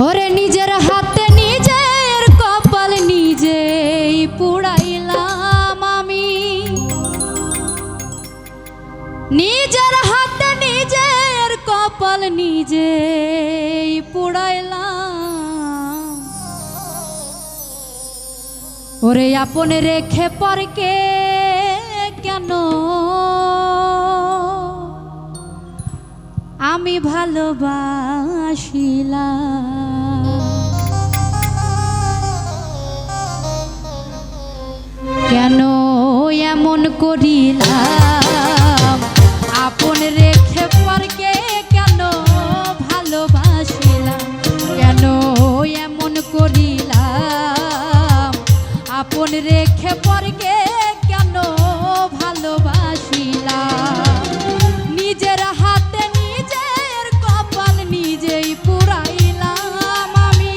ওরে নিজের হাতে নিজের কপাল নিজেই পুড়াইলাম আমি, নিজের হাতে নিজের কপাল নিজেই পুড়াইলাম। ওরে আপন রেখে পরকে কেন আমি ভালোবাসিলাম, কেন এমন করিলাম, আপন রেখে পরকে কেন ভালোবাসিলাম, কেন এমন করিলাম, আপন রেখে পরকে কেন ভালোবাসিলাম। নিজের হাতে নিজের কপাল নিজেই পুড়াইলাম আমি,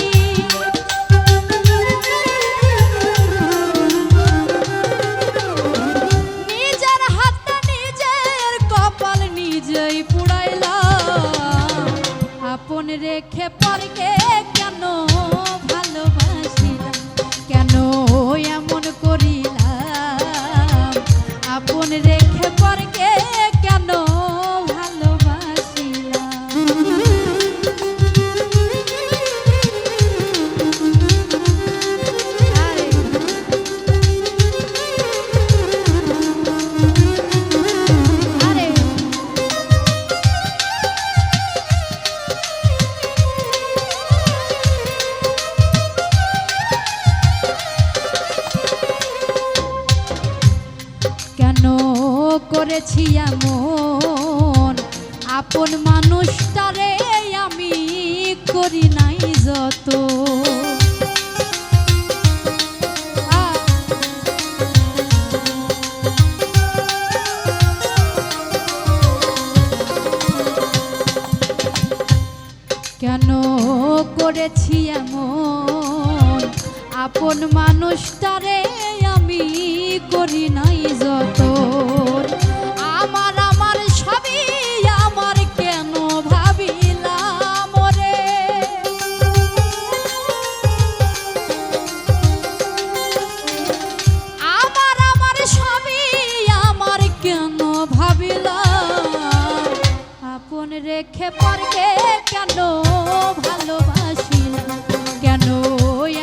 নিজের হাতে নিজের কপাল নিজেই পুড়াইলাম, আপন রেখে পরকে কেন ভালোবাসিলাম, কেন এমন করিলাম, আপন রেখে পরকে কেন করেছি এমন, আপন মানুষটারে আমি করি নাই যত, কেন করেছি এমন, আপন মানুষটারে আমি করি নাই যত, আমার আমার সবই আমার কেন ভাবিলাম রে, আমার আমার সবই আমার কেন ভাবিলাম, আপন রেখে পরকে কেন ভালোবাসিলাম, কেন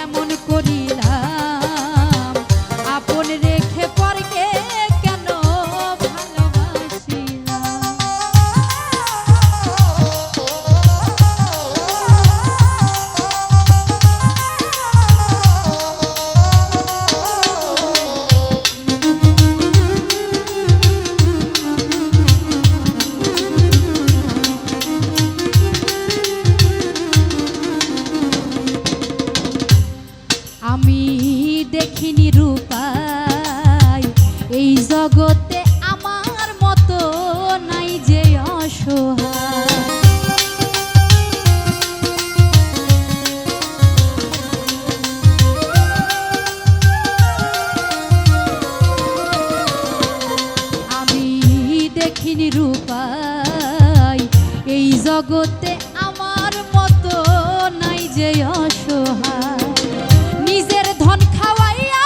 এমন করিলাম, আপন রেখে পরকে কেন ভালোবাসিলাম। আমি দেখিনি রূপাই এই জগতে আমার মতো নাই যে অসহায়, আমি দেখিনি রূপাই এই জগতে আমার মতো নাই যে অসহায়, নিজের ধন খাওয়াইয়া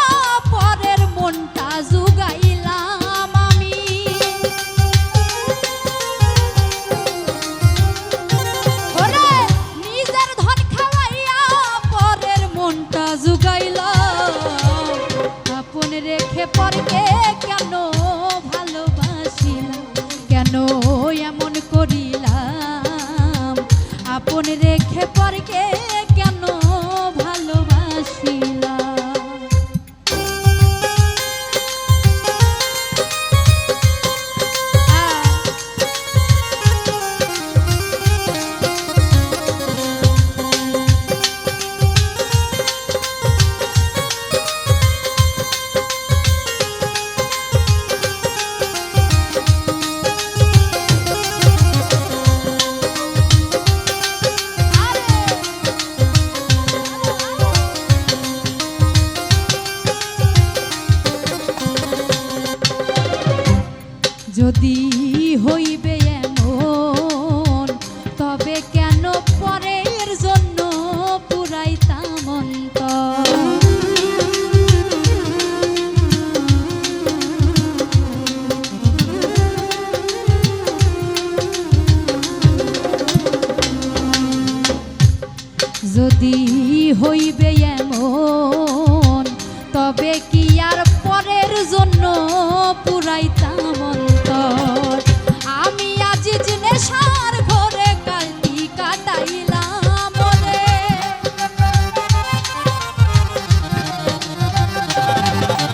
পরের মনটা জুগাইলাম আমি, ওরে নিজের ধন খাওয়াইয়া পরের মনটা জুগাইলাম, আপন রেখে পরকে কেন ভালোবাসিলাম, কেন এমন করিলাম, আপন রেখে পরকে কেন ভালোবাসিলাম। যদি হইবে এমন তবে কেন পরের জন্য যদি হইবে এমন তবে কি আর পরের জন্য পুরাইতাম অন্তর। আমি আজিজ নেশার ঘরে কালটি কাটাইলাম রে।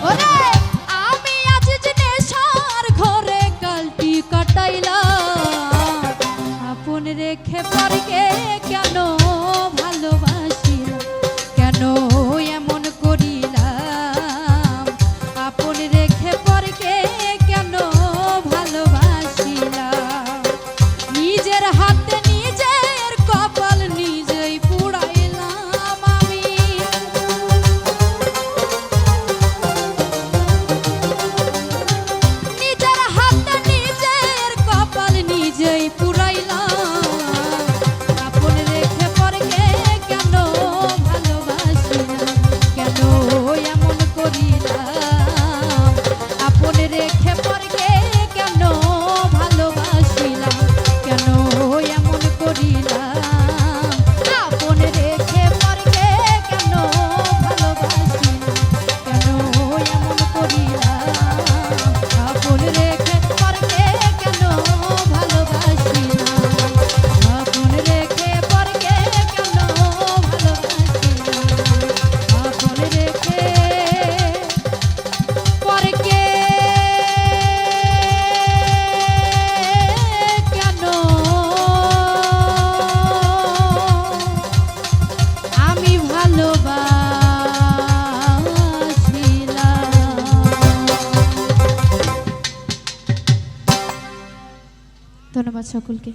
ওরে আমি আজিজ নেশার ঘরে কালটি কাটাইলাম। আপন রেখে পরকে কেন ভালোবাসিলাম, কেন এমন করিলাম। আপন রেখে পরকে কেন ভালোবাসিলাম। নিজের হাতে নিজের কপাল নিজেই পুড়াইলাম আমি। নিজের হাতে নিজের কপাল নিজেই পুড়াইলাম। ধন্যবাদ সকলকে।